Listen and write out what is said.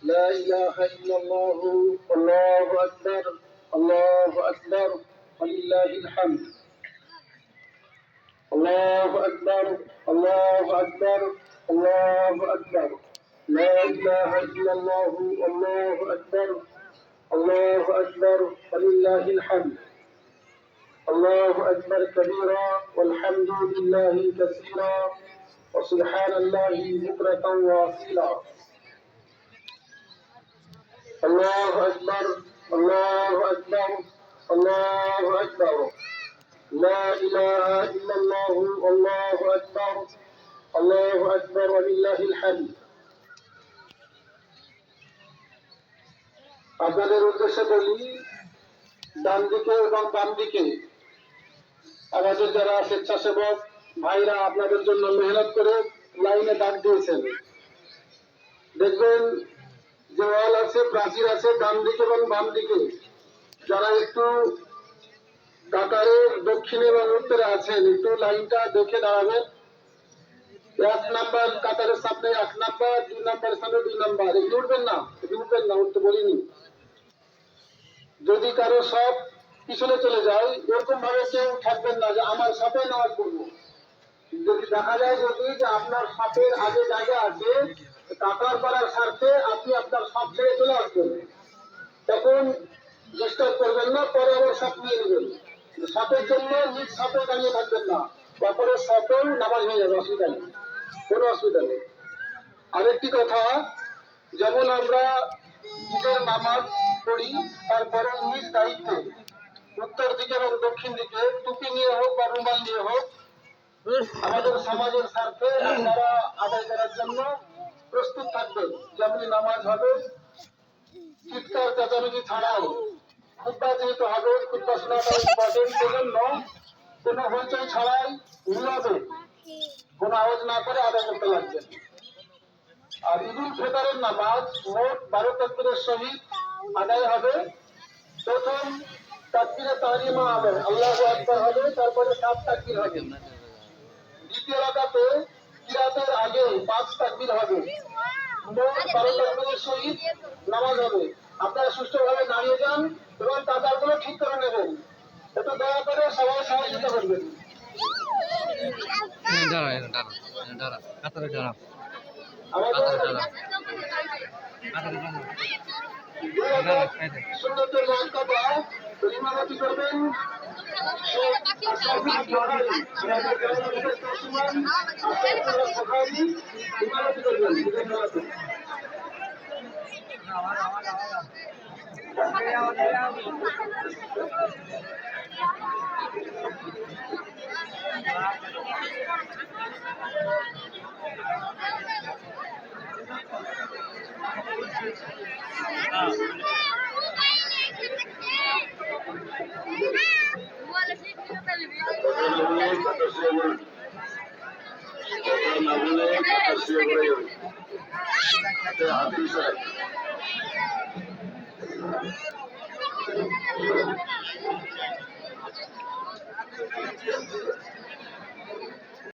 لا إله إلا الله والله أكبر الله أكبر ولله الحمد الله أكبر الله أكبر الله أكبر لا إله إلا الله والله أكبر الله أكبر ولله الحمد الله أكبر كبيرا والحمد لله كثيرا وسبحان الله بكرة وأصيلا الله أكبر الله أكبر الله أكبر لا إله إلا الله والله أكبر الله أكبر ولله الحمد আপনাদের উদ্দেশ্যে বলি, ডান দিকে এবং বাম দিকে আমাদের যারা স্বেচ্ছাসেবক ভাইরা আপনাদের জন্য মেহনত করে লাইনে ডাক দিয়েছেন। দেখবেন যে ওয়াল আছে, প্রাচীর আছে ডান দিকে এবং বাম দিকে। যারা একটু কাতারের দক্ষিণে এবং উত্তরে আছেন, একটু লাইনটা দেখে দাঁড়াবেন। 1 নাম্বার কাতারের সামনে 1 নাম্বার, 2 নাম্বারের সামনে 2 নাম্বার। এগিয়ে উঠবেন না, উঠতে বলিনি। যদি কারো সব পিছনে চলে যায়, এরকম ভাবে কেউ থাকবেন না যে আমার সাথে নামাজ পড়বো। যদি দেখা যায় যে আপনার সাপের আগে জায়গা আছে, কাতার করার স্বার্থে আপনি আপনার সাপ ছেড়ে চলে আসবেন, তখন ডিস্টার্ব করবেন না, পরে আবার সাপ নিয়ে নেবেন। সাপের জন্য নিজ সাপে দাঁড়িয়ে থাকবেন না, তারপরে সাপেও নামাজ হয়ে যাবে, অসুবিধা নেই, কোনো অসুবিধা নেই। আরেকটি কথা, যেমন আমরা ঈদের নামাজ পড়ি, তারপরে নিজ দায়িত্বে উত্তর দিকে এবং দক্ষিণ দিকে টুপি নিয়ে হোক বা রুমাল নিয়ে হোক আমাদের সমাজের স্বার্থে আপনারা আদায় করার জন্য প্রস্তুত থাকবেন। যেমনি নামাজ হবে চিৎকার চেঁচামেচি ছাড়াও খুতবা যেহেতু হবে, খুতবা শোনাটা ইম্পর্টেন্ট, সেজন্য কোনো হইচই ছাড়াই নীরবে কোনো আওয়াজ না করে আদায় করতে লাগবেন। আর ঈদুল ফিতরের নামাজ মোট 12 তাকবীরের সহিত আদায় হবে। প্রথম তাকবীরে তাহরিমা হবে, আল্লাহু আকবার হবে, তারপরে 7 তাকবীর হবে। দ্বিতীয় রাকাতে কিরাতের আগে 5 তাকবীর হবে। মোট 12 তাকবীরের সহিত নামাজ হবে। আপনারা সুষ্ঠুভাবে দাঁড়িয়ে যান এবং কাতারগুলো ঠিক করে নেবেন। একটু দয়া করে সবাই সহযোগিতা করবেন। সুন্নতের ওয়াক্তা ইমামতি করবেন ইমামতি করবেন।